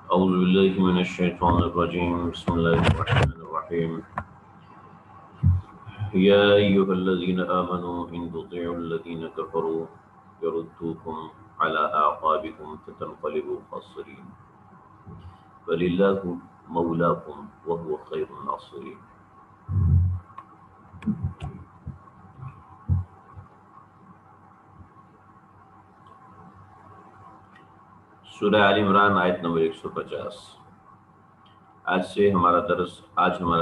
أعوذ بالله من الشيطان الرجيم بسم الله الرحمن الرحيم يا أيها الذين آمنوا إن تطيعوا الذين كفروا يردوكم على أعقابكم فتنقلبوا خاسرين فلله مولاكم وهو خير الناصرين. سورہ آل عمران آیت نمبر 150. آج ہمارا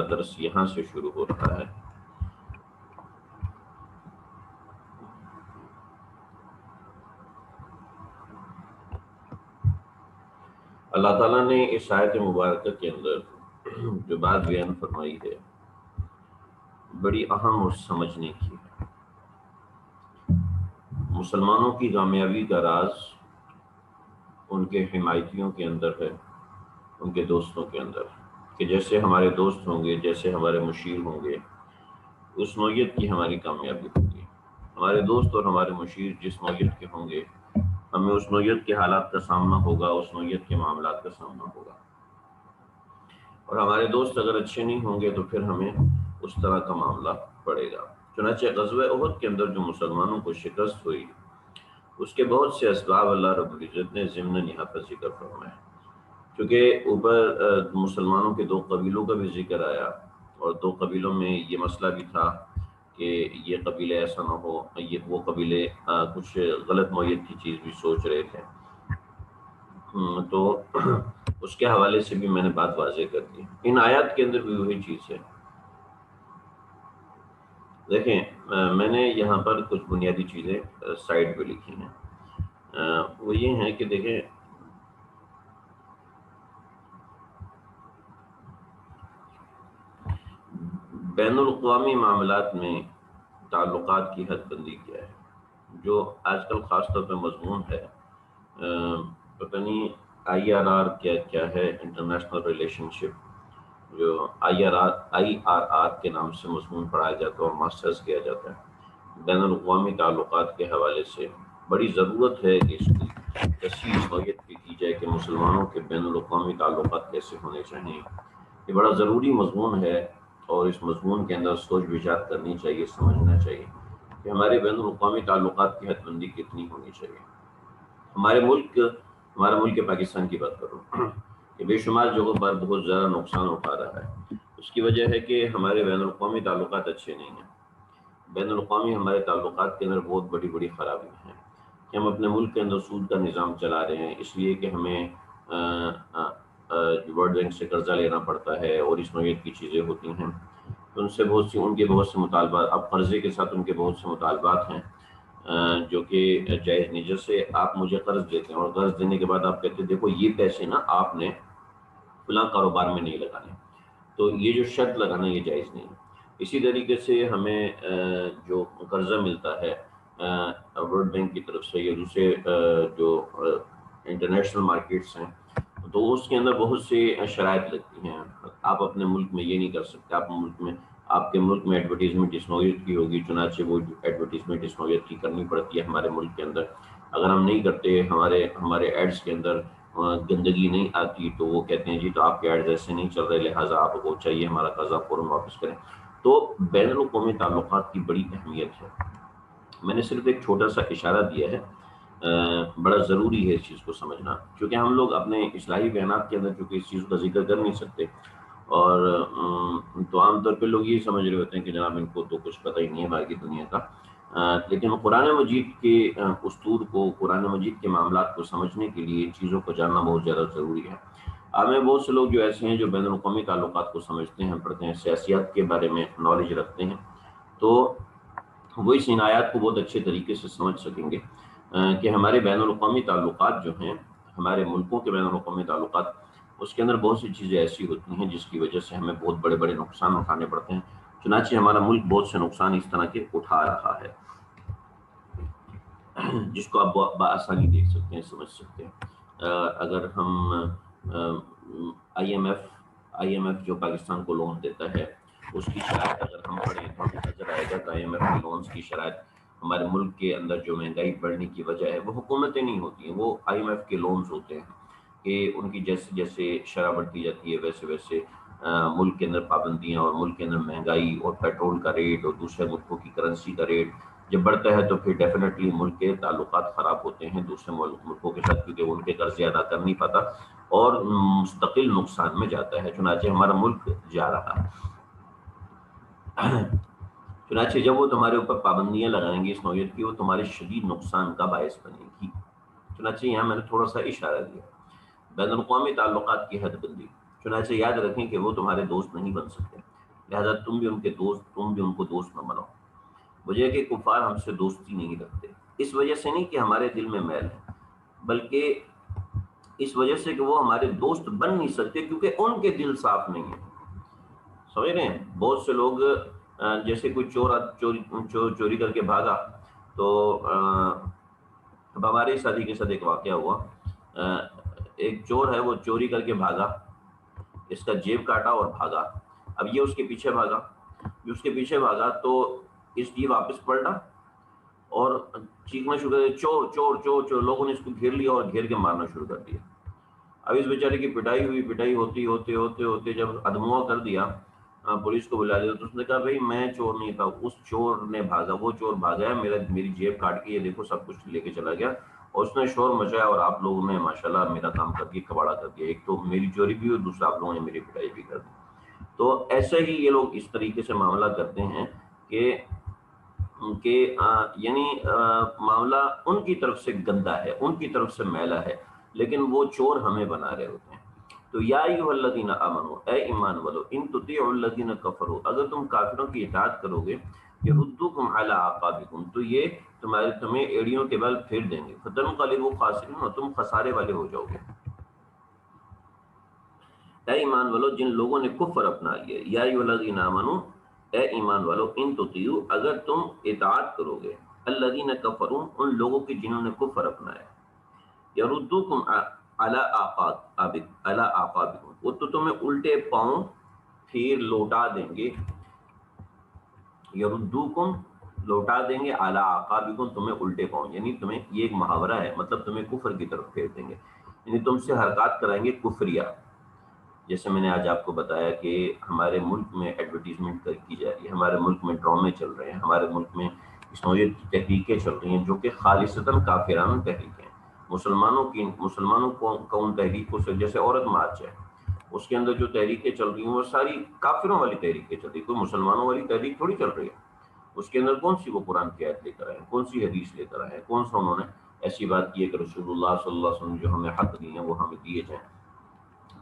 درس یہاں سے شروع ہو رہا ہے. اللہ تعالیٰ نے اس آیت مبارکہ کے اندر جو بات بیان فرمائی ہے بڑی اہم اور سمجھنے کی ہے. مسلمانوں کی کامیابی کا راز ان کے حمایتیوں کے اندر ہے، ان کے دوستوں کے اندر، کہ جیسے ہمارے دوست ہوں گے، جیسے ہمارے مشیر ہوں گے، اس نوعیت کی ہماری کامیابی ہوگی. ہمارے دوست اور ہمارے مشیر جس نوعیت کے ہوں گے، ہمیں اس نوعیت کے حالات کا سامنا ہوگا، اس نوعیت کے معاملات کا سامنا ہوگا. اور ہمارے دوست اگر اچھے نہیں ہوں گے تو پھر ہمیں اس طرح کا معاملہ پڑے گا. چنانچہ غزوہ احد کے اندر جو مسلمانوں کو شکست ہوئی، اس کے بہت سے اسباب اللہ رب العزت نے ضمن یہاں پر ذکر فرمایا. کیونکہ اوپر مسلمانوں کے 2 قبیلوں کا بھی ذکر آیا، اور 2 قبیلوں میں یہ مسئلہ بھی تھا کہ یہ قبیلے ایسا نہ ہو، وہ قبیلے کچھ غلط نوعیت کی چیز بھی سوچ رہے تھے. تو اس کے حوالے سے بھی میں نے بات واضح کر دی. ان آیات کے اندر بھی وہی چیز ہے. دیکھیں، میں نے یہاں پر کچھ بنیادی چیزیں سائڈ پہ لکھی ہیں. وہ یہ ہیں کہ دیکھیں، بین الاقوامی معاملات میں تعلقات کی حد بندی کیا ہے. جو آج کل خاص طور پہ مضمون ہے، پتہ نہیں IRR کیا ہے، انٹرنیشنل ریلیشن شپ، جو IRR کے نام سے مضمون پڑھایا جاتا ہے اور ماسٹرز کیا جاتا ہے. بین الاقوامی تعلقات کے حوالے سے بڑی ضرورت ہے کہ اس کی تشخیص نوعیت پہ کی جائے کہ مسلمانوں کے بین الاقوامی تعلقات کیسے ہونے چاہیے. یہ بڑا ضروری مضمون ہے، اور اس مضمون کے اندر سوچ بچار کرنی چاہیے، سمجھنا چاہیے کہ ہمارے بین الاقوامی تعلقات کی حد بندی کتنی ہونی چاہیے. ہمارا ملک پاکستان کی بات کروں کہ بے شمار جگہوں پر بہت زیادہ نقصان اٹھا رہا ہے. اس کی وجہ ہے کہ ہمارے بین الاقوامی تعلقات اچھے نہیں ہیں. بین الاقوامی ہمارے تعلقات کے اندر بہت بڑی بڑی خرابیاں ہیں کہ ہم اپنے ملک کے اندر سود کا نظام چلا رہے ہیں، اس لیے کہ ہمیں ورلڈ بینک سے قرضہ لینا پڑتا ہے، اور اس نوعیت کی چیزیں ہوتی ہیں. ان کے بہت سے مطالبات، اب قرضے کے ساتھ ان کے بہت سے مطالبات ہیں جو کہ جائز نہیں. جیسے آپ مجھے قرض دیتے ہیں، اور قرض دینے کے بعد آپ کہتے ہیں دیکھو یہ پیسے نا آپ نے فلاں کاروبار میں نہیں لگانے، تو یہ جو شرط لگانا یہ جائز نہیں. اسی طریقے سے ہمیں جو قرضہ ملتا ہے ورلڈ بینک کی طرف سے یا دوسرے جو انٹرنیشنل مارکیٹس ہیں، تو اس کے اندر بہت سی شرائط لگتی ہیں. آپ اپنے ملک میں یہ نہیں کر سکتے، آپ کے ملک میں ایڈورٹیزمنٹ اس نوعیت کی ہوگی، چنانچہ وہ ایڈورٹیزمنٹ اس نوعیت کی کرنی پڑتی ہے ہمارے ملک کے اندر. اگر ہم نہیں کرتے، ہمارے ایڈس کے اندر گندگی نہیں آتی، تو وہ کہتے ہیں جی تو آپ کے ایڈز ایسے نہیں چل رہے، لہٰذا آپ کو چاہیے ہمارا قرضہ فوراً واپس کریں. تو بین الاقوامی تعلقات کی بڑی اہمیت ہے. میں نے صرف ایک چھوٹا سا اشارہ دیا ہے، بڑا ضروری ہے اس چیز کو سمجھنا، کیونکہ ہم لوگ اپنے اصلاحی بیانات کے اندر چونکہ اس چیز کا ذکر کر نہیں سکتے، اور تو عام طور پہ لوگ یہ سمجھ رہے ہوتے ہیں کہ جناب ان کو تو کچھ پتہ ہی نہیں ہے باقی دنیا کا. لیکن قرآن مجید کے اسطور کو، قرآن مجید کے معاملات کو سمجھنے کے لیے چیزوں کو جاننا بہت زیادہ ضروری ہے. میں بہت سے لوگ جو ایسے ہیں جو بین الاقوامی تعلقات کو سمجھتے ہیں، پڑھتے ہیں، سیاسیات کے بارے میں نالج رکھتے ہیں، تو وہ اس عنایات کو بہت اچھے طریقے سے سمجھ سکیں گے کہ ہمارے بین الاقوامی تعلقات جو ہیں، ہمارے ملکوں کے بین الاقوامی تعلقات، اس کے اندر بہت سی چیزیں ایسی ہوتی ہیں جس کی وجہ سے ہمیں بہت بڑے بڑے نقصان اٹھانے پڑتے ہیں. چنانچہ ہمارا ملک بہت سے نقصان اس طرح کے اٹھا رہا ہے، جس کو آپ بآسانی دیکھ سکتے ہیں، سمجھ سکتے ہیں. اگر ہم IMF جو پاکستان کو لون دیتا ہے، اس کی شرائط اگر ہم پڑھیں تو ہمیں نظر آئے گا کہ IMF کے لونز کی شرائط، ہمارے ملک کے اندر جو مہنگائی بڑھنے کی وجہ ہے وہ حکومتیں نہیں ہوتی ہیں، وہ IMF کے لونز ہوتے ہیں کہ ان کی جیسے جیسے شرح بڑھتی جاتی ہے ویسے ویسے ملک کے اندر پابندیاں اور ملک کے اندر مہنگائی اور پیٹرول کا ریٹ اور دوسرے ملکوں کی کرنسی کا ریٹ جب بڑھتا ہے تو پھر ڈیفینیٹلی ملک کے تعلقات خراب ہوتے ہیں دوسرے ملکوں کے ساتھ، کیونکہ ان کے قرضے ادا کر نہیں پاتا اور مستقل نقصان میں جاتا ہے. چنانچہ ہمارا ملک جا رہا ہے. چنانچہ جب وہ تمہارے اوپر پابندیاں لگائیں گے اس نوعیت کی، وہ تمہارے شدید نقصان کا باعث بنے گی. چنانچہ یہاں میں نے تھوڑا سا اشارہ دیا. بین الاقوامی تعلقات کی حد بندی. چنانچہ یاد رکھیں کہ وہ تمہارے دوست نہیں بن سکتے، لہذا تم بھی ان کو دوست نہ بناؤ. وجہ کہ کفار ہم سے دوستی نہیں رکھتے، اس وجہ سے نہیں کہ ہمارے دل میں میل ہے، بلکہ اس وجہ سے کہ وہ ہمارے دوست بن نہیں سکتے کیونکہ ان کے دل صاف نہیں ہے. سمجھ رہے ہیں؟ بہت سے لوگ جیسے کوئی چوری کر کے بھاگا تو اب ہمارے شادی کے ساتھ ایک واقعہ ہوا. ایک چور ہے، وہ چوری کر کے بھاگا، اس کا جیب کاٹا اور بھاگا. اب یہ اس کے پیچھے بھاگا تو اس لیے واپس پلٹا اور چیخنا شروع کر دیا، چور چور چور چور. لوگوں نے اس کو گھیر لیا اور گھیر کے مارنا شروع کر دیا. اب اس بیچارے کی پٹائی ہوتے جب ادموا کر دیا، پولیس کو بلا دیا تو اس نے کہا بھائی میں چور نہیں تھا، اس چور نے بھاگا، وہ چور بھاگا ہے، میری جیب کاٹ کے یہ دیکھو سب کچھ لے کے چلا گیا اور اس نے شور مچایا اور آپ لوگوں نے ماشاءاللہ میرا کام کر کے کباڑا کر دیا. ایک تو میری چوری بھی اور دوسرا آپ لوگوں نے میری پٹائی بھی کر دی. تو ایسے ہی یہ لوگ اس طریقے سے معاملہ کرتے ہیں کہ یعنی معاملہ ان کی طرف سے گندا ہے، ان کی طرف سے میلا ہے، لیکن وہ چور ہمیں بنا رہے ہوتے ہیں. تو یا ایھا الذین آمنوا، اے ایمان والو، ان تطیعوا الذین کفروا، اگر تم کافروں کی اطاعت کرو گے، یردوکم علی اعقابکم، تو یہ تمہیں ایڑیوں کے بل پھیر دیں گے، فتنقلبوا خاسرین، اور تم خسارے والے ہو جاؤ گے. اے ایمان والو جن لوگوں نے کفر اپنا لیا، یا ایھا الذین آمنوا، اے ایمان والو، ان تطیعوا، اگر تم اطاعت کرو گے، الذین کفروا، ان لوگوں کی جنہوں نے کفر اپنایا، یردوکم علی اعقابکم، وہ تو تمہیں الٹے پاؤں پھر لوٹا دیں گے. یردوکم لوٹا دیں گے، علی اعقابکم تمہیں الٹے پاؤں، یعنی تمہیں یہ ایک محاورہ ہے، مطلب تمہیں کفر کی طرف پھیر دیں گے، یعنی تم سے حرکات کرائیں گے کفریہ. جیسے میں نے آج آپ کو بتایا کہ ہمارے ملک میں ایڈورٹیزمنٹ کی جا رہی ہے، ہمارے ملک میں ڈرامے چل رہے ہیں، ہمارے ملک میں اس نوعیت کی تحریکیں چل رہی ہیں جو کہ خالصتاً کافرانہ تحریکیں ہیں. مسلمانوں کو ان تحریکوں سے، جیسے عورت مارچ ہے، اس کے اندر جو تحریکیں چل رہی ہیں وہ ساری کافروں والی تحریکیں چل رہی ہیں، کوئی مسلمانوں والی تحریک تھوڑی چل رہی ہے. اس کے اندر کون سی وہ قرآن کی آیت لے کر آئے ہیں، کون سی حدیث لے کر آئے ہیں، کون سا انہوں نے ایسی بات کی ہے کہ رسول اللہ صلی اللہ علیہ وسلم جو ہمیں حق دیے ہیں وہ ہمیں دیے جائیں.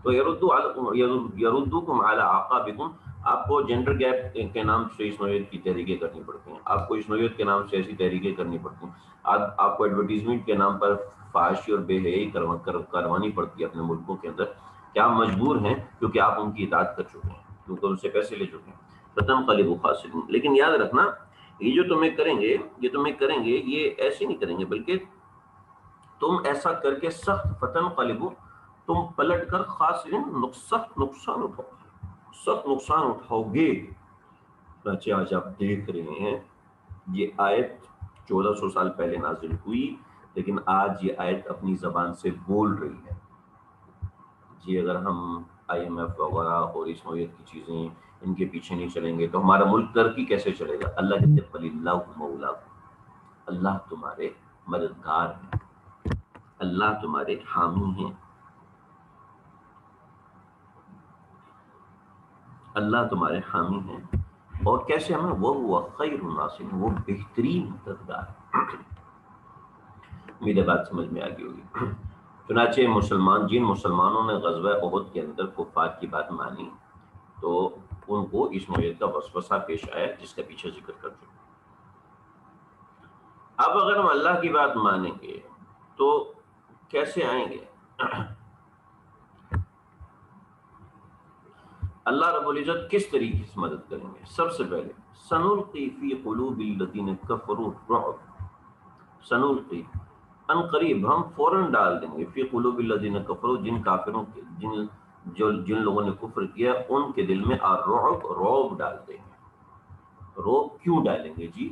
تو یردوکم علی اعقابکم، آپ کو جنڈر گیپ کے نام سے اس نوعیت کی تحریکیں کرنی پڑتی ہیں، آپ کو اس نوعیت کے نام سے ایسی تحریکیں کرنی پڑتی ہیں، آپ کو ایڈورٹیزمنٹ کے نام پر فحاشی اور بے حیائی کروانی پڑتی ہے اپنے ملکوں کے اندر. کیا مجبور ہیں؟ کیونکہ آپ ان کی اطاعت کر چکے ہیں، کیونکہ ان سے پیسے لے چکے ہیں. فتنقلبوا خاسرین. لیکن یاد رکھنا یہ جو تمہیں کریں گے یہ ایسے نہیں کریں گے، بلکہ تم ایسا کر کے سخت فتنقلبوا، تم پلٹ کر خاسرین، سخت نقصان اٹھاؤ گے. آج آپ دیکھ رہے ہیں یہ آیت 1400 سال پہلے نازل ہوئی، لیکن آج یہ آیت اپنی زبان سے بول رہی ہے. جی اگر ہم IMF وغیرہ اور اس نوعیت کی چیزیں ان کے پیچھے نہیں چلیں گے تو ہمارا ملک ترقی کیسے چلے گا؟ اللہ کہتے ہیں فَلِلَّهُ مَوْلَاكُمْ، اللہ تمہارے مددگار ہیں، اللہ تمہارے حامی ہیں، اللہ تمہارے حامی ہیں. اور کیسے ہمیں؟ وَهُوَ خَيْرُ النَّاصِرِينَ، وہ بہترین مددگار ہے. امید ہے بات سمجھ میں آ گئی ہوگی. چنانچہ جن مسلمانوں نے غزوہ احد کے اندر کفار کی بات مانی تو ان کو اس نوعیت کا وسوسہ پیش آیا جس کا پیچھے ذکر کر چکے. اب اگر ہم اللہ کی بات مانیں گے تو کیسے آئیں گے؟ اللہ رب العزت کس طریقے سے مدد کریں گے؟ سب سے پہلے سنلقی فی قلوب الذین کفروا الرعب، سنلقی ان قریب ہم فوراً ڈال دیں گے، فی قلوب الذین کفروا، جن کافروں کے جن لوگوں نے کفر کیا ان کے دل میں الرعب، رعب ڈال دیں گے. رعب کیوں ڈالیں گے جی؟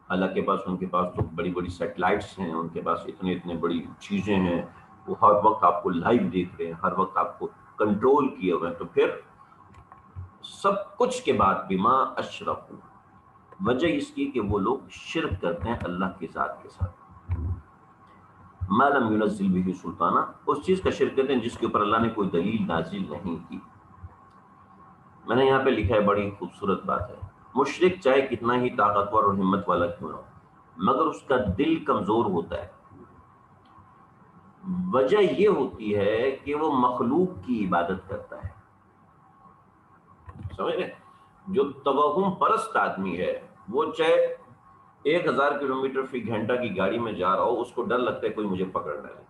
اللہ کے پاس، ان کے پاس تو بڑی بڑی سیٹلائٹس ہیں، ان کے پاس اتنے بڑی چیزیں ہیں، وہ ہر وقت آپ کو لائیو دیکھ رہے ہیں، ہر وقت آپ کو کنٹرول کیے ہوئے ہیں، تو پھر سب کچھ کے بعد بما اشرکوا، وجہ اس کی کہ وہ لوگ شرک کرتے ہیں اللہ کی ذات کے ساتھ، ما لم ينزل به سلطانہ، اس چیز کا شرک کرتے ہیں جس کے اوپر اللہ نے کوئی دلیل نازل نہیں کی۔ میں نے یہاں پہ لکھا ہے، بڑی خوبصورت بات ہے، مشرک چاہے کتنا ہی طاقتور اور ہمت والا کیوں نہ ہو، مگر اس کا دل کمزور ہوتا ہے۔ وجہ یہ ہوتی ہے کہ وہ مخلوق کی عبادت کرتا ہے، سمجھ رہے؟ جو توہم پرست آدمی ہے، وہ چاہے 1000 کلومیٹر فی گھنٹہ کی گاڑی میں جا رہا ہو، اس کو ڈر لگتا ہے کوئی مجھے پکڑ نہ لے،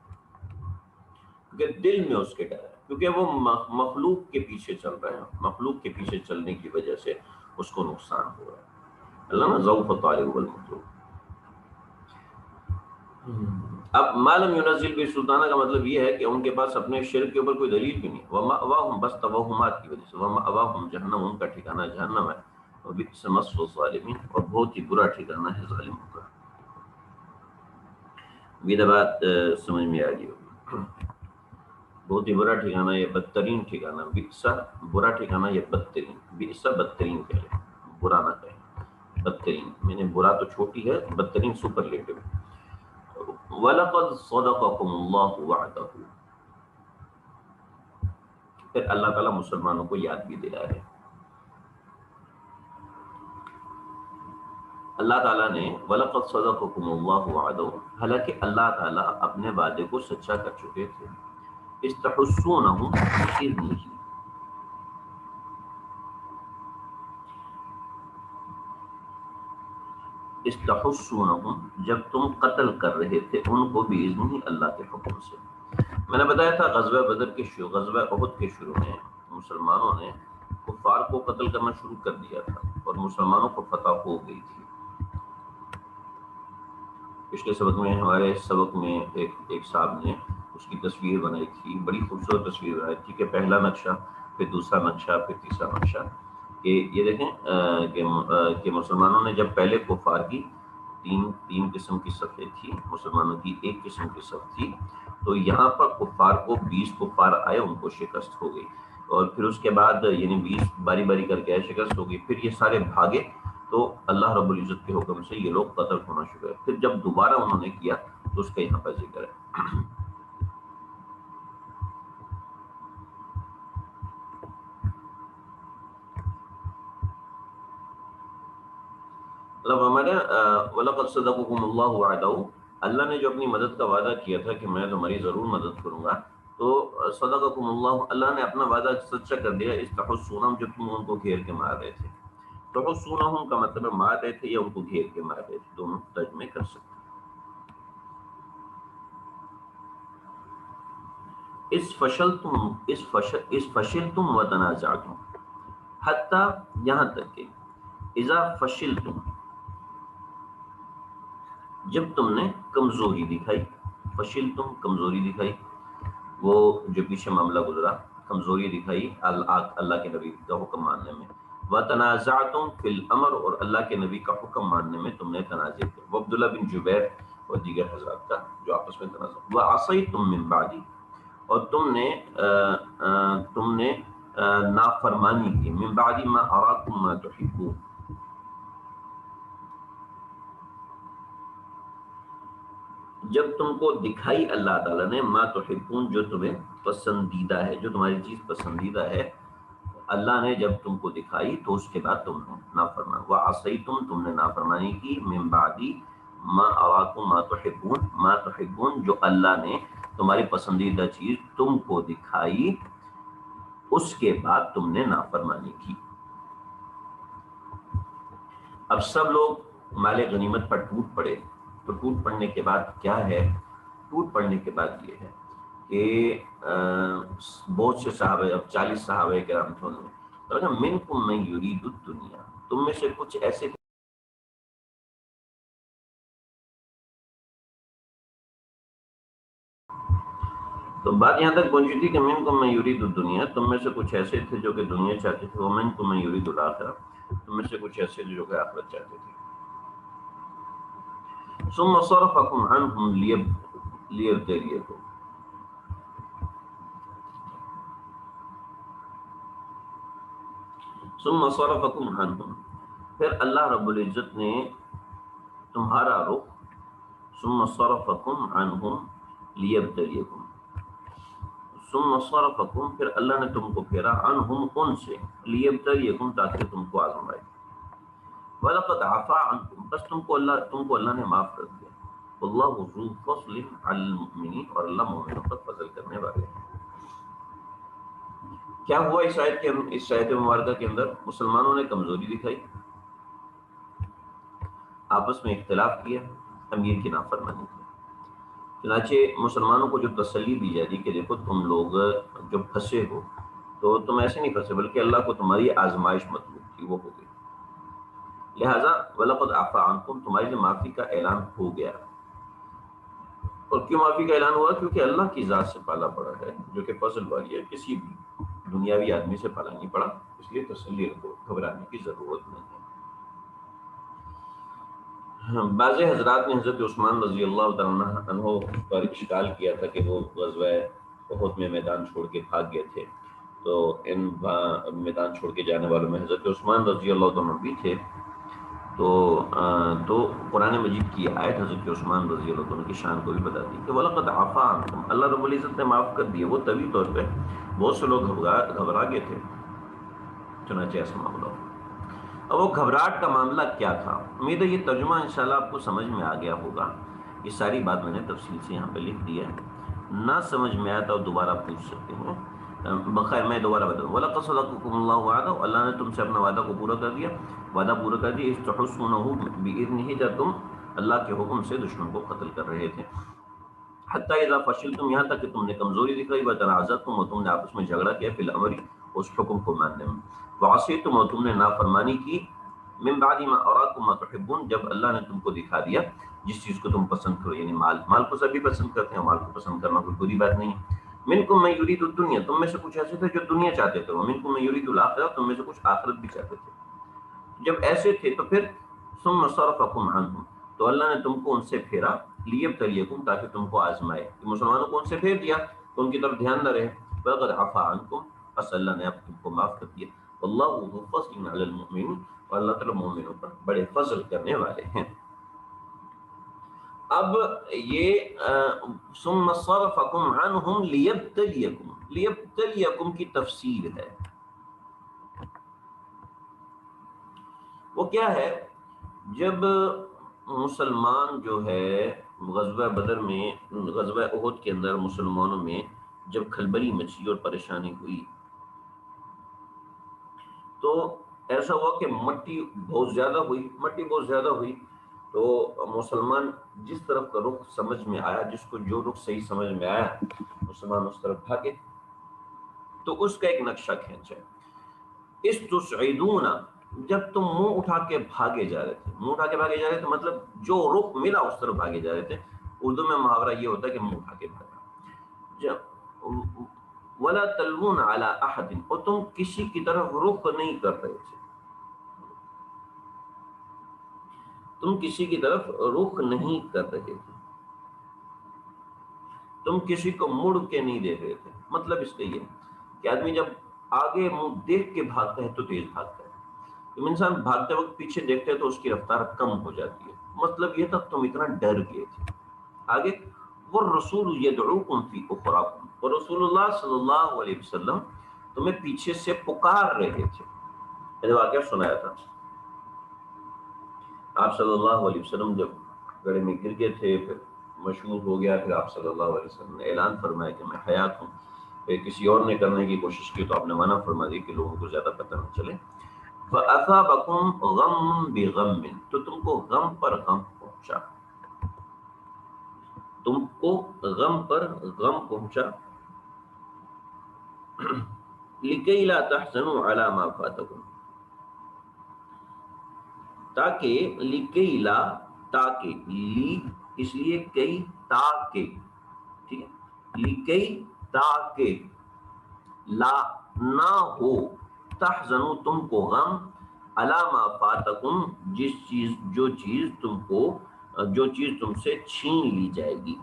کیونکہ دل میں اس کے ڈر ہے، کیونکہ وہ مخلوق کے پیچھے چل رہا ہے، مخلوق کے پیچھے چلنے کی وجہ سے اس کو نقصان ہو رہا ہے۔ اللہ نا ذوق طالب والمطلوب۔ اب معلوم ينزل بھی سلطانہ کا مطلب یہ ہے کہ ان کے پاس اپنے شرک کے اوپر کوئی دلیل بھی نہیں، ومأواہم، بس توہمات کی وجہ سے، ومأواہم جہنم، ان کا ٹھکانہ جہنم ہے، وبئس مثوى الظالمین، اور بہت ہی برا ٹھکانہ ہے ظالموں کا۔ یہ بات سمجھ میں آ گئی ہوگی، بہت ہی برا ٹھکانہ، یہ بدترین ٹھکانہ، بئسا برا ٹھکانہ، یہ بدترین، بئسا بدترین کہے، برا نہ کہے، بدترین، میں نے برا تو چھوٹی ہے، بدترین سپرلیٹو۔ وَلَقَدْ صَدَقَكُمُ اللَّهُ وَعْدَهُ، پھر اللہ تعالیٰ مسلمانوں کو یاد بھی دلا ہے، اللہ تعالیٰ نے وَلَقَدْ صَدَقَكُمُ اللَّهُ وَعْدَهُ، حالانکہ اللہ تعالیٰ اپنے وعدے کو سچا کر چکے تھے، استحسونہم بِإِذْنِهِ، استحسونہم، جب تم قتل کر رہے تھے ان کو بِإِذْنِهِ، اللہ کے حکم سے۔ میں نے بتایا تھا غزوہ بدر کے غزوہ احد کے شروع میں مسلمانوں نے کفار کو قتل کرنا شروع کر دیا تھا اور مسلمانوں کو فتح ہو گئی تھی۔ پچھلے سبق میں، ہمارے سبق میں ایک صاحب نے اس کی تصویر بنائی تھی، بڑی خوبصورت تصویر بنائی تھی، کہ پہلا نقشہ، پھر دوسرا نقشہ، پھر تیسرا نقشہ، کہ یہ دیکھیں کہ مسلمانوں نے جب پہلے کفار کی تین قسم کی صفیں تھی، مسلمانوں کی ایک قسم کی صف تھی، تو یہاں پر کفار کو 20 کفار آئے، ان کو شکست ہو گئی، اور پھر اس کے بعد یعنی 20 باری باری کر کے شکست ہو گئی، پھر یہ سارے بھاگے، تو اللہ رب العزت کے حکم سے یہ لوگ قتل ہونا شروع ہوئے، پھر جب دوبارہ انہوں نے کیا تو اس کا یہاں پر ذکر ہے۔ ہمارے وَلَقَدْ صَدَقَكُمُ اللَّهُ وَعْدَهُ، اللہ نے جو اپنی مدد کا وعدہ کیا تھا کہ میں تمہاری ضرور مدد کروں گا، تو صدقکم اللہ، اللہ نے اپنا وعدہ سچا کر دیا، استحسونہم، جب تم ان کو گھیر کے مار رہے تھے، تحسونہم کا مطلب ہے مار رہے تھے یا ان کو گھیر کے مار رہے تھے، دونوں ترجمے کر سکتے ہیں۔ اس فشلتم وتنازعتم، حتی، یہاں تک کہ اذا فشلتم، جب تم نے کمزوری دکھائی، فشلتم کمزوری دکھائی، وہ جو پیچھے معاملہ گزرا، کمزوری دکھائی اللہ کے نبی کا حکم ماننے میں، وتنازعتم فی الامر، اور اللہ کے نبی کا حکم ماننے میں تم نے تنازع کیا، وہ عبداللہ بن جبیر اور دیگر حضرات کا جو آپس میں تنازع، وعصیتم من بعدی، اور تم نے نافرمانی کی، من بعد ما اراکم ما تحبون، جب تم کو دکھائی اللہ تعالیٰ نے ما تحبون، جو تمہیں پسندیدہ ہے، جو تمہاری چیز پسندیدہ ہے، اللہ نے جب تم کو دکھائی تو اس کے بعد تم نے نافرمانی، وعصیتم، تم نے نافرمانی کی، من بعد ما اراکم ما تحبون، ما تحبون، جو اللہ نے تمہاری پسندیدہ چیز تم کو دکھائی، اس کے بعد تم نے نافرمانی کی۔ اب سب لوگ مال غنیمت پر ٹوٹ پڑے، تو ٹوٹ پڑنے کے بعد کیا ہے؟ ٹوٹ پڑنے کے بعد یہ ہے کہ بہت سے صحابہ، اب 40 صحابہ کرام تھے، منکم من یرید الدنیا، تم میں سے کچھ ایسے، تو بات یہاں تک پہنچی تھی کہ منکم من یرید الدنیا، تم میں سے کچھ ایسے تھے جو کہ دنیا چاہتے تھے، ومنکم من یرید الآخرہ، تم میں سے کچھ ایسے جو کہ آخرت چاہتے تھے، ثم صرفکم عنہم لیبتلیکم، ثم صرفکم عنہم، پھر اللہ رب العزت نے تمہارا رخ، ثم صرفکم عنہم لیبتلیکم، ثم صرفکم پھر اللہ نے تم کو پھیرا، عنہم ان سے، لیبتلیکم تاکہ تم کو آزمائے، وَلَقَدْ عَفَا عَنْكُمْ بس تم کو اللہ نے معاف کر دیا، واللہ ذو فضل علی المؤمنین اور اللہ مومنوں پر فضل کرنے والے ہیں۔ کیا ہوا اس آیت مبارکہ کے اندر؟ مسلمانوں نے کمزوری دکھائی، آپس میں اختلاف کیا، امیر کی نافرمانی کی۔ چنانچہ مسلمانوں کو جو تسلی دی جاتی کہ دیکھو تم لوگ جو پھنسے ہو تو تم ایسے نہیں پھنسے، بلکہ اللہ کو تمہاری آزمائش مطلوب تھی، وہ ہو گئی، لہٰذا وَلَقَدْ عَفَا عَنْكُمْ تمہارے لیے معافی کا اعلان ہو گیا۔ اور کیوں معافی کا اعلان ہوا؟ کیونکہ اللہ کی ذات سے پالا پڑا ہے جو کہ فضل والی ہے، کسی بھی دنیاوی آدمی سے پالا نہیں پڑا، اس لیے تسلی رکھو، گھبرانے کی ضرورت نہیں ہے۔ بعض حضرات نے حضرت عثمان رضی اللہ تعالیٰ عنہ پر اشکال کیا تھا کہ وہ غزوہ احد میں میدان چھوڑ کے بھاگ گئے تھے، تو ان میدان چھوڑ کے جانے والوں میں حضرت عثمان رضی اللہ تعالیٰ بھی تھے۔ تو قرآن مجید کی آیت حضرت عثمان رضی اللہ عنہ کی شان کو بھی بتاتی ہے کہ وَلَقَدْ عَفَا عَنْكُمْ اللہ رب العزت نے معاف کر دیے، وہ طبی طور پہ بہت سے لوگ گھبرا گئے تھے، چنانچہ ایسا معاملہ ہو۔ اب وہ گھبراہٹ کا معاملہ کیا تھا؟ امید ہے یہ ترجمہ انشاءاللہ آپ کو سمجھ میں آ گیا ہوگا۔ یہ ساری بات میں نے تفصیل سے یہاں پہ لکھ دی ہے، نہ سمجھ میں آیا تو دوبارہ پوچھ سکتے ہیں۔ بخیر میں دوبارہ بتاؤں، وَلَقَدْ صَدَقَكُمُ اللَّهُ وَعْدَهُ اللہ نے تم سے اپنا وعدہ کو پورا کر دیا، وعدہ پورا کر دیا، اِذْ تَحُسُّونَهُ بِإِذْنِهِ جب تم اللہ کے حکم سے دشمن کو قتل کر رہے تھے، حتیٰ اذا فشلتم یہاں تک کہ تم نے کمزوری دکھائی، وتنازعتم اور تم نے آپس میں جھگڑا کیا، فی الامر اس حکم کو ماننے میں، وعصیتم اور تم نے نافرمانی کی، من بعد ما اراکم ما تحبون جب اللہ نے تم کو دکھا دیا جس چیز کو تم پسند کرو، یعنی مال کو سبھی پسند کرتے ہیں، مال کو پسند کرنا کوئی بری بات نہیں ہے۔ منکم من یرید الدنیا تم میں سے کچھ ایسے تھے جو دنیا چاہتے تھے، ومنکم من یرید الاخرہ تم میں سے کچھ آخرت بھی چاہتے تھے۔ جب ایسے تھے تو پھر ثم صرفکم عنہم تو اللہ نے تم کو ان سے پھیرا، لیبتلیکم تاکہ تم کو آزمائے، کہ مسلمانوں کو ان سے پھیر دیا تو ان کی طرف دھیان نہ رہے، فقد عفا عنکم بس اللہ نے اب تم کو معاف کر دیا، واللہ ذو فضل علی المؤمنین اور اللہ تعالیٰ مومنوں پر بڑے فضل کرنے والے ہیں۔ اب یہ ثم صرفکم عنہم لیبتلیکم کی تفسیر ہے، وہ کیا ہے؟ جب مسلمان جو ہے غزوہ بدر میں، غزوہ احد کے اندر مسلمانوں میں جب کھلبلی مچی اور پریشانی ہوئی تو ایسا ہوا کہ مٹی بہت زیادہ ہوئی تو مسلمان جس طرف کا رخ سمجھ میں آیا، جس کو جو رخ صحیح سمجھ میں آیا مسلمان اس طرف بھاگے، تو اس کا ایک نقشہ کھینچا، استصعدون جب تم منہ اٹھا کے بھاگے جا رہے تھے، مطلب جو رخ ملا اس طرف بھاگے جا رہے تھے۔ اردو میں محاورہ یہ ہوتا ہے کہ منہ اٹھا کے بھاگا۔ جب ولا تلوون علی احد اور تم کسی کی طرف رخ نہیں کر رہے تھے، تم کسی کی طرف رخ نہیں کر رہے تھے، تم کسی کو مڑ کے نہیں دیکھ رہے تھے۔ مطلب اس کا یہ کہ آدمی جب آگے منہ دیکھ کے بھاگتا ہے تو تیز بھاگتا ہے، جب انسان بھاگتے وقت پیچھے دیکھتے ہے تو اس کی رفتار کم ہو جاتی ہے۔ مطلب یہ تھا تم اتنا ڈر گئے تھے۔ آگے والرسول یدعوکم فی اخراکم اور رسول اللہ صلی اللہ علیہ وسلم تمہیں پیچھے سے پکار رہے تھے۔ میں نے واقعہ سنایا تھا، آپ صلی اللہ علیہ وسلم جب گڑھے میں گر گئے تھے، پھر مشہور ہو گیا، پھر آپ صلی اللہ علیہ وسلم نے اعلان فرمایا کہ میں حیات ہوں، پھر کسی اور نے کرنے کی کوشش کی تو آپ نے منع فرما دی کہ لوگوں کو زیادہ پتہ نہ چلے۔ فَأَثَابَكُمْ غَمٌّ بِغَمٍّ تو تم کو غم پر غم پہنچا، تم کو غم پر غم پہنچا، لِكَيْ لَا تَحْزَنُوا عَلَى مَا فَاتَكُمْ تاکہ لِكَيْ لَا تاکہ لی اس لیے کئی تاکہ، ٹھیک ہے، لِكَيْ تاکہ لا نہ ہو، تحزنوا تم کو غم، علی ما فاتکم جو چیز تم سے چھین لی جائے گی۔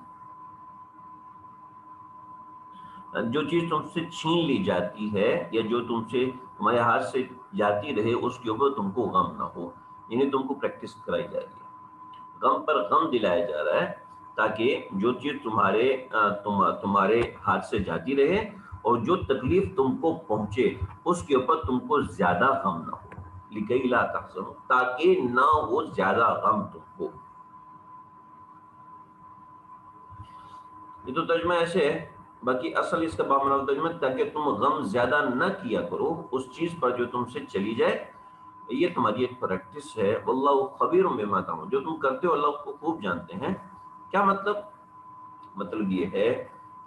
جو چیز تم سے چھین لی جاتی ہے یا جو تمہارے ہاتھ سے جاتی رہے اس کے اوپر تم کو غم نہ ہو، یعنی تم کو پریکٹس کرائی جا رہی ہے، غم پر غم دلایا جا رہا ہے تاکہ جو چیز تمہارے ہاتھ سے جاتی رہے اور جو تکلیف تم کو پہنچے اس کے اوپر تم کو زیادہ غم نہ ہو، لکئی لا تحزنوا، تاکہ نہ ہو زیادہ غم تم کو۔ یہ تو ترجمہ ایسے ہے، باقی اصل اس کا بامعنی ترجمہ تاکہ تم غم زیادہ نہ کیا کرو اس چیز پر جو تم سے چلی جائے، یہ تمہاری ایک پریکٹس ہے۔ واللہ خبیر بما تعملون، جو تم کرتے ہو اللہ کو خوب جانتے ہیں۔ کیا مطلب یہ ہے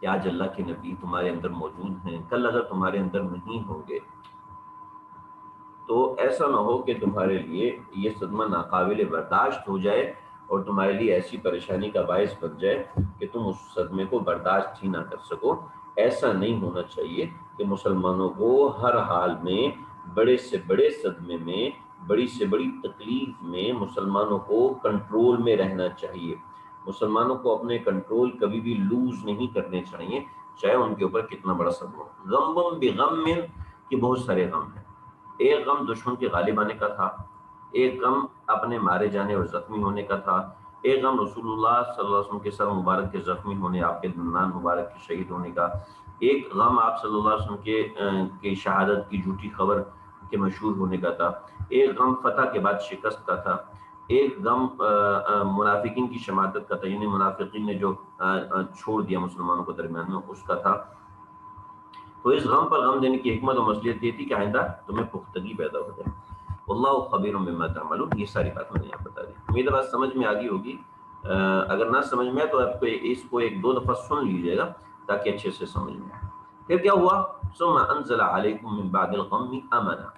کہ آج اللہ کے نبی تمہارے اندر موجود ہیں، کل اگر تمہارے اندر نہیں ہوں گے تو ایسا نہ ہو کہ تمہارے لیے یہ صدمہ ناقابل برداشت ہو جائے اور تمہارے لیے ایسی پریشانی کا باعث بن جائے کہ تم اس صدمے کو برداشت ہی نہ کر سکو۔ ایسا نہیں ہونا چاہیے کہ مسلمانوں کو ہر حال میں، بڑے سے بڑے صدمے میں، بڑی سے بڑی تکلیف میں مسلمانوں کو کنٹرول میں رہنا چاہیے۔ مسلمانوں کو اپنے کنٹرول کبھی بھی لوز نہیں کرنے چاہیے، چاہے ان کے اوپر کتنا بڑا صدمہ ہو۔ غم بغم کہ بہت سارے غم ہیں۔ ایک غم دشمن کے غالب آنے کا تھا، ایک غم اپنے مارے جانے اور زخمی ہونے کا تھا، ایک غم رسول اللہ صلی اللہ علیہ وسلم کے سر مبارک کے زخمی ہونے، آپ کے دندان مبارک کے شہید ہونے کا، ایک غم آپ صلی اللہ علیہ وسلم کے شہادت کی جھوٹی خبر کے مشہور ہونے کا تھا، ایک غم فتح کے بعد شکست کا تھا، ایک غم منافقین کی شماتت کا تھا، یعنی منافقین نے جو چھوڑ دیا مسلمانوں کو درمیان میں، اس کا تھا۔ تو اس غم پر غم دینے کی حکمت و مصلحت یہ تھی کہ آئندہ تمہیں پختگی پیدا ہو جائے۔ واللہ خبیر بما تعملون، یہ ساری بات میں نے یہاں بتا دی، امید ہے بات سمجھ میں آ گئی ہوگی۔ اگر نہ سمجھ میں آئے تو آپ کو اس کو ایک دو دفعہ سن لیجیے گا تاکہ اچھے سے سمجھ میں آئے۔ پھر کیا ہوا؟ ثم انزل علیکم من بعد الغم امنا۔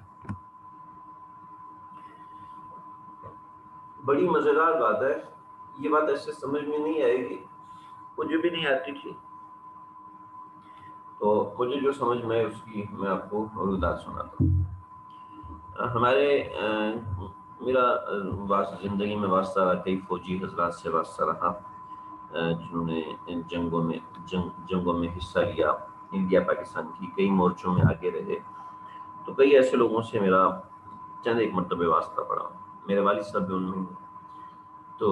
بڑی مزیدار بات ہے، یہ بات ایسے سمجھ میں نہیں آئے گی، مجھے بھی نہیں آتی تھی، تو مجھے جو سمجھ میں اس کی میں آپ کو روایت سناتا ہوں۔ میرا زندگی میں واسطہ رہا، کئی فوجی حضرات سے واسطہ رہا جنہوں نے ان جنگوں میں حصہ لیا، انڈیا پاکستان کی کئی مورچوں میں آگے رہے، تو کئی ایسے لوگوں سے میرا چند ایک مرتبہ واسطہ پڑا۔ میرے والد صاحب بھی ان میں، تو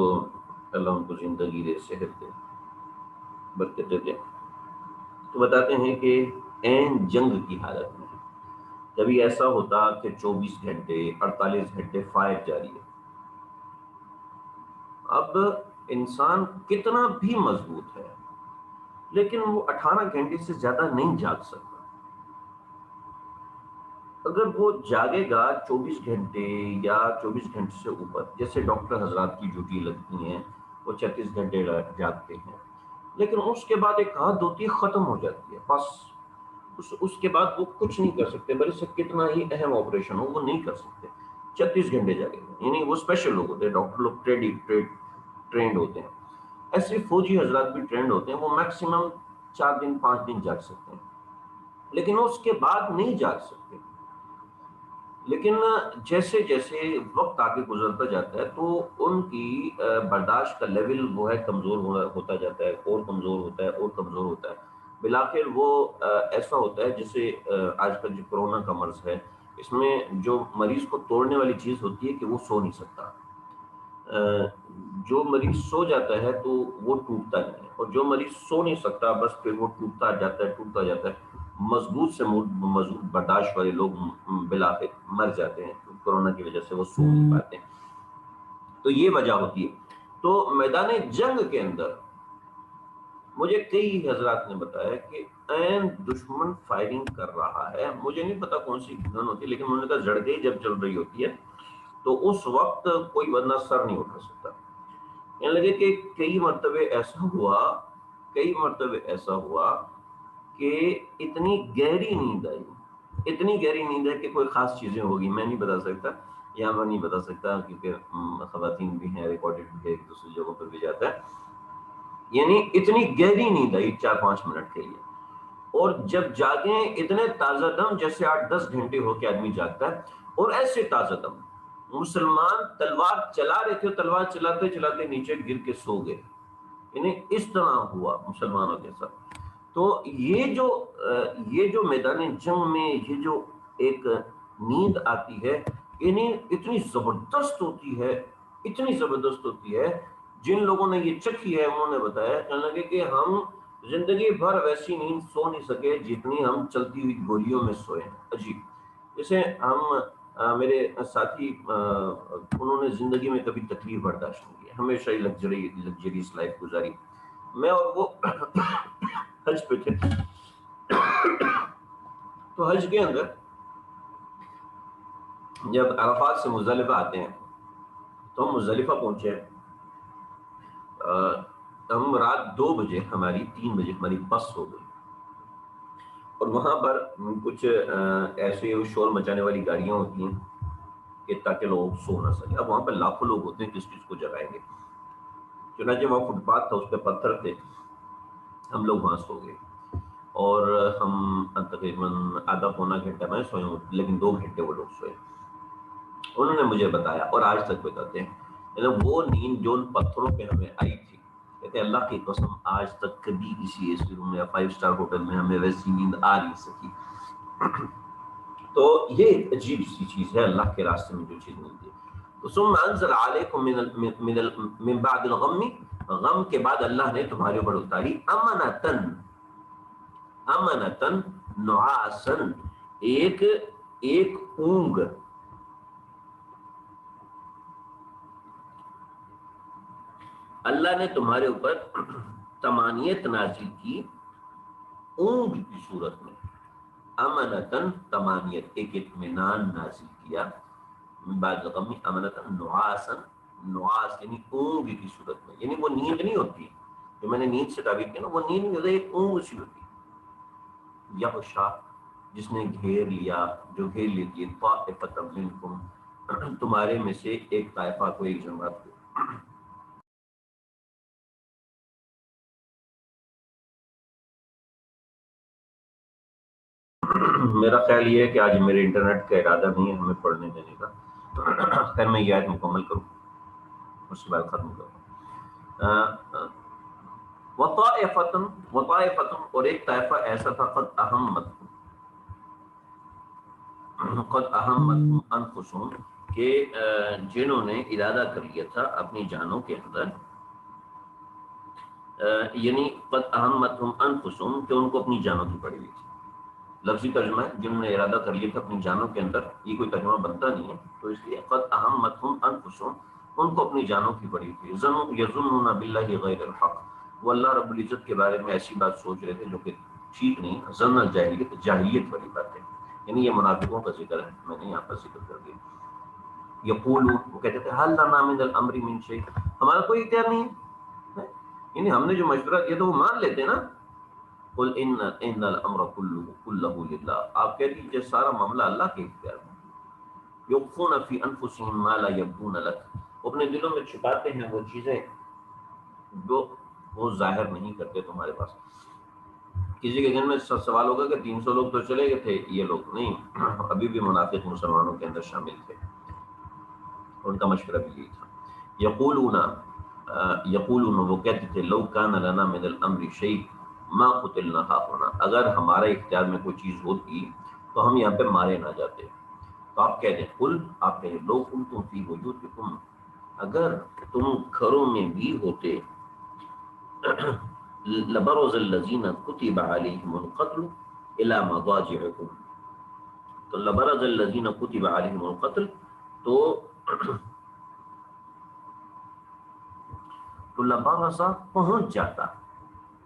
اللہ ان کو زندگی دے، صحت دے، برکتیں دے۔ تو بتاتے ہیں کہ عین جنگ کی حالت میں کبھی ایسا ہوتا کہ 24 گھنٹے 48 گھنٹے فائر جاری ہے۔ اب انسان کتنا بھی مضبوط ہے لیکن وہ 18 گھنٹے سے زیادہ نہیں جاگ سکتا۔ اگر وہ جاگے گا 24 گھنٹے یا 24 گھنٹے سے اوپر، جیسے ڈاکٹر حضرات کی ڈیوٹی لگتی ہیں وہ 36 گھنٹے جاگتے ہیں، لیکن اس کے بعد ایک عادت ہوتی ہے، ختم ہو جاتی ہے، بس اس کے بعد وہ کچھ نہیں کر سکتے، بلکہ سے کتنا ہی اہم آپریشن ہو وہ نہیں کر سکتے، 36 گھنٹے جاگے گا، یعنی وہ اسپیشل لوگ ہوتے ہیں، ڈاکٹر لوگ ٹرینڈ ہوتے ہیں، ایسے فوجی حضرات بھی ٹرینڈ ہوتے ہیں، وہ میکسیمم 4 دن 5 دن جاگ سکتے ہیں، لیکن اس کے بعد نہیں جاگ سکتے۔ لیکن جیسے جیسے وقت آگے گزرتا جاتا ہے تو ان کی برداشت کا لیول وہ ہے کمزور ہوتا جاتا ہے، اور کمزور ہوتا ہے اور کمزور ہوتا ہے، بلاخر وہ ایسا ہوتا ہے جیسے آج کل جو کرونا کا مرض ہے، اس میں جو مریض کو توڑنے والی چیز ہوتی ہے کہ وہ سو نہیں سکتا، جو مریض سو جاتا ہے تو وہ ٹوٹتا نہیں ہے، اور جو مریض سو نہیں سکتا بس پھر وہ ٹوٹتا جاتا ہے۔ مضبوط سے مضبوط برداشت والے لوگ بالآخر مر جاتے ہیں کورونا کی وجہ سے، وہ سو نہیں پاتے، تو یہ وجہ ہوتی ہے۔ تو میدان جنگ کے اندر مجھے کئی حضرات نے بتایا کہ عین دشمن فائرنگ کر رہا ہے، مجھے نہیں پتا کون سی گن ہوتی ہے، لیکن انہوں نے کہا زڑگئی جب چل رہی ہوتی ہے تو اس وقت کوئی بندہ سر نہیں اٹھا سکتا۔ کہنے لگے کہ کئی مرتبہ ایسا ہوا کہ اتنی گہری نیند آئی کہ کوئی خاص چیزیں ہوگی، میں نہیں بتا سکتا، یہاں پر نہیں بتا سکتا کیونکہ خواتین بھی ہیں، ریکارڈڈ بھی ہے، ایک دوسری جگہوں پر بھی جاتا ہے، یعنی اتنی گہری نیند آئی 4-5 منٹ کے لیے، اور جب جاگیں اتنے تازہ دم جیسے 8-10 گھنٹے ہو کے آدمی جاگتا ہے، اور ایسے تازہ دم مسلمان تلوار چلا رہے تھے، تلوار چلاتے چلاتے نیچے گر کے سو گئے، یعنی اس طرح ہوا مسلمانوں کے ساتھ۔ تو یہ جو میدان جنگ میں یہ جو ایک نیند آتی ہے، یعنی اتنی زبردست ہوتی ہے، اتنی زبردست ہوتی ہے. جن لوگوں نے یہ چکھی ہے انہوں نے بتایا، کہنے لگے کہ ہم زندگی بھر ویسی نیند سو نہیں سکے جتنی ہم چلتی ہوئی گولیوں میں سوئے. عجیب. جیسے ہم میرے ساتھی انہوں نے زندگی میں کبھی تکلیف برداشت نہیں کی، ہمیشہ ہی لگژریس لائف گزاری. میں اور وہ حج پہ تھے. تو حج کے اندر جب عرفات سے مزدلفہ آتے ہیں تو ہم مزدلفہ پہنچے. ہم رات 2 بجے، ہماری 3 بجے ہماری بس ہو گئی، اور وہاں پر کچھ ایسے شور مچانے والی گاڑیاں ہوتی ہیں کہ تاکہ لوگ سو نہ سکے. اب وہاں پہ لاکھوں لوگ ہوتے ہیں، کس کو جگائیں گے. چنانچہ وہاں فٹ پاتھ تھا، اس پہ پتھر تھے، ہم لوگ وہاں سو گئے. اور ہم تقریباً آدھا پونا گھنٹہ میں سوئے ہوں، لیکن 2 گھنٹے وہ لوگ سوئے. انہوں نے مجھے بتایا اور آج تک بتاتے ہیں، وہ نیند جو ان پتھروں پہ ہمیں آئی تھی، کہتے اللہ کی قسم آج تک کبھی کسی اے سی روم یا 5 اسٹار ہوٹل میں ہمیں ویسی نیند آ نہیں سکی. تو یہ ایک عجیب سی چیز ہے، اللہ کے راستے میں جو چیز ملتی ہے. تو ثم انزل علیکم من بعد الغم، غم کے بعد اللہ نے تمہارے اوپر اتاری امنتن، امنتن نعاسن، ایک اونگ. اللہ نے تمہارے اوپر تمانیت نازل کی اونگ کی صورت میں. امنتن تمانیت، ایک اطمینان نازل کیا. بعد الغم امنتن نعاسن، نعاس یعنی اونگ کی صورت میں، یعنی وہ نیند نہیں ہوتی جو میں نے نیند سے تعبیر کیا نا، وہ نیند نہیں ہوتی، ایک اونگ سی ہوتی. یغشا، جس نے گھیر لیا، جو گھیر لیتی ہے، طائفۃ منکم، تمہارے میں سے ایک طائفہ کو، ایک جماعت کو. میرا خیال یہ ہے کہ آج میرے انٹرنیٹ کا ارادہ نہیں ہے ہمیں پڑھنے دینے کا. خیر میں یہ آیت مکمل کروں، اس کے بعد ختم کروں. وطائفتن، اور ایک طائفہ ایسا تھا، قد اہمتہم انفسہم، کہ جنہوں نے ارادہ کر لیا تھا اپنی جانوں کے اندر، یعنی قد اہمتہم انفسہم، کہ ان کو اپنی جانوں کی پڑی ہوئی تھی. لفظی ترجمہ ہے، جنہوں نے ارادہ کر لیا تھا اپنی جانوں کے اندر. یہ کوئی ترجمہ بنتا نہیں ہے، تو اس لیے قد اہمتہم انفسہم، ان کو اپنی جانوں کی پڑی ہوئی تھی. یظنون باللہ غیر الحق، وہ اللہ رب العزت کے بارے میں ایسی بات سوچ رہے تھے جو کہ ٹھیک نہیں. ظن الجاہلیت، جاہلیت والی بات ہے، یعنی یہ منافقوں کا ذکر ہے، میں نے یہاں پر ذکر کر دیا. یقولون، وہ کہتے تھے، حل لنا من الامر من شیء، ہمارا کوئی اختیار نہیں ہے. یعنی ہم نے جو مشورہ کیا تو وہ مان لیتے نا. قل ان الامر كله لله، آپ کہہ دیجیے سارا معاملہ اللہ کے اختیار میں. یخفون فی انفسهم ما لا یبدون لك، اپنے دلوں میں چھپاتے ہیں وہ چیزیں جو وہ ظاہر نہیں کرتے تمہارے پاس. کسی کے دل میں سوال ہوگا کہ 300 لوگ تو چلے گئے تھے، یہ لوگ نہیں، ابھی بھی منافق مسلمانوں کے اندر شامل تھے، ان کا مشورہ بھی یہی تھا. یقولون، وہ کہتے تھے، لو کان لنا من الامر شیء ما قتلنا هاهنا، اگر ہمارے اختیار میں کوئی چیز ہوتی تو ہم یہاں پہ مارے نہ جاتے. تو آپ کہہ دیں، قل، آپ کہیں، لو کنتم فی بیوتکم، اگر تم گھروں میں بھی ہوتے، لبرز الذین کتب علیہم القتل الی مضاجعکم، تو لبرز الذین کتب علیہم القتل، تو لبرزہ پہنچ جاتا،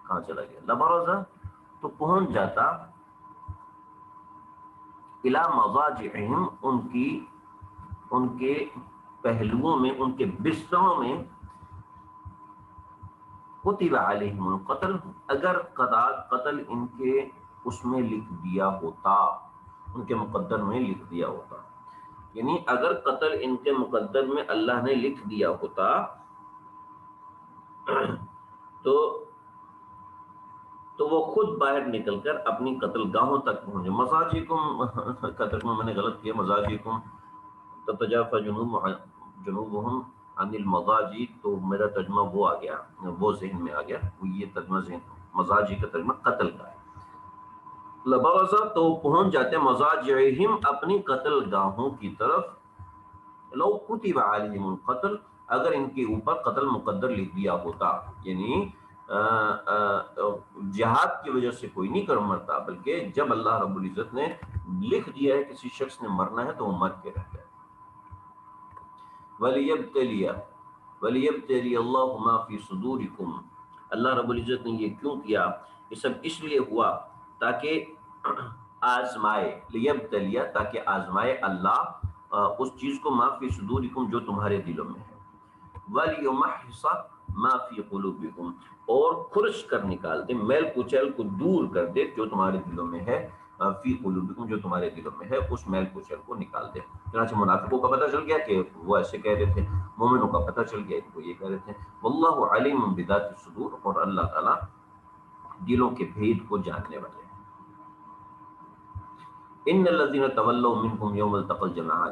کہاں چلا گیا لبرزہ، تو پہنچ جاتا، الی مضاجعہم، ان کے پہلوؤں میں، ان کے بستروں میں، کتب علیہم القتل، اگر قتل ان کے اس میں لکھ دیا ہوتا، ان کے مقدر میں لکھ دیا ہوتا. یعنی اگر قتل ان کے مقدر میں اللہ نے لکھ دیا ہوتا تو وہ خود باہر نکل کر اپنی قتل گاہوں تک پہنچے. مضاجعکم کا ترجمہ میں نے غلط کیا، مضاجعکم تتجافى جنوبهم عن المضاجع، تو میرا ترجمہ وہ آ گیا، وہ ذہن میں آ گیا، وہ یہ ترجمہ ذہن مزاجی کا ترجمہ قتل کا ہے. لبرزا تو پہنچ جاتے مضاجعہم اپنی قتل گاہوں کی طرف. لو کتب علیہم القتل اگر ان کے اوپر قتل مقدر لکھ دیا ہوتا، یعنی جہاد کی وجہ سے کوئی نہیں کر مرتا، بلکہ جب اللہ رب العزت نے لکھ دیا ہے کسی شخص نے مرنا ہے تو وہ مر کے رہتا ہے. وَلِيَبْتَلِيَ اللَّهُ مَا فِي صُدُورِكُمْ اللہ رب العزت نے یہ کیوں کیا؟ یہ سب اس لیے ہوا تاکہ آزمائے، لیبتلیہ تاکہ آزمائے اللہ اس چیز کو ما فی صدورکم جو تمہارے دلوں میں ہے، وَلِيُمَحِّصَ مَا فِي قُلُوبِكُمْ اور کھرچ کر نکال دے، میل کچیل کو دور کر دے جو تمہارے دلوں میں ہے، فی قلوبکم جو تمہارے دلوں میں ہے اس میل کچیل کو نکال دے. چنانچہ منافقوں کا پتہ چل گیا کہ وہ ایسے کہہ رہے تھے، مومنوں کا پتہ چل گیا کہ وہ یہ کہہ رہے تھے. واللہ علیم بذات الصدور اور اللہ تعالیٰ دلوں کے بھید کو جاننے والے ہیں. ان الذین تولوا منکم یوم التقى الجمعان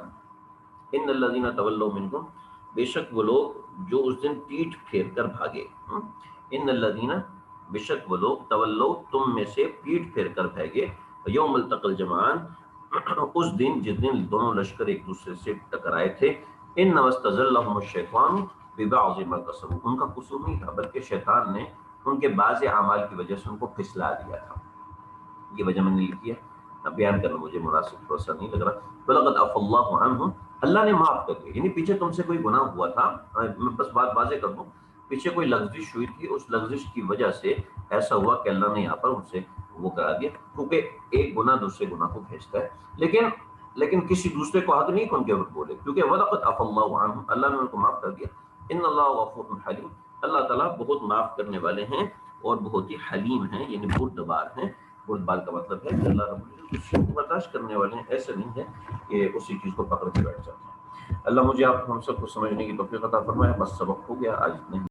ان الذین تولوا منکم بے شک وہ لوگ جو اس دن پیٹھ پھیر کر بھاگے. ان الذین بے شک وہ لوگ تولوا تم میں سے پیٹھ پھیر کر بھاگے یوم التقى الجمعان اس دن جس دن دونوں لشکر ایک دوسرے سے ٹکرائے تھے. انما استزلهم الشیطان ببعض ما کسبوا ان کا قصور نہیں تھا بلکہ شیطان نے ان کے بعض اعمال کی وجہ سے ان کو پھسلا دیا تھا. یہ وجہ میں نے لکھی ہے، بیان کرنا مجھے مناسب تھوڑا سا نہیں لگ رہا. وَلَقَدْ عَفَا اللَّهُ عَنْهُمْ اللہ نے معاف کر دیا، یعنی پیچھے تم سے کوئی گناہ ہوا تھا، میں بس بات واضح کر دوں، پیچھے کوئی لغزش ہوئی تھی، اس لغزش کی وجہ سے ایسا ہوا کہ اللہ نے یہاں پر ان سے وہ کرا دیا، کیونکہ ایک گناہ دوسرے گناہ کو بھیجتا ہے. لیکن کسی دوسرے کو حق نہیں کہ ان کے اوپر بولے، کیونکہ وَلَقَدْ عَفَا اللَّهُ عَنْهُمْ اللہ نے ان کو معاف کر دیا. ان اللہ غفور حلیم اللہ تعالیٰ بہت معاف کرنے والے ہیں اور بہت ہی حلیم ہیں، یعنی بردبار ہیں. بردبار کا مطلب ہے کہ اللہ رب العزت اس چیز کو برداشت کرنے والے ہیں، ایسا نہیں ہے کہ اسی چیز کو پکڑ کے بیٹھ جاتے ہیں. اللہ مجھے آپ ہم سب کو سمجھنے کی توفیق عطا فرمائے. بس سبق ہو گیا آج نہیں.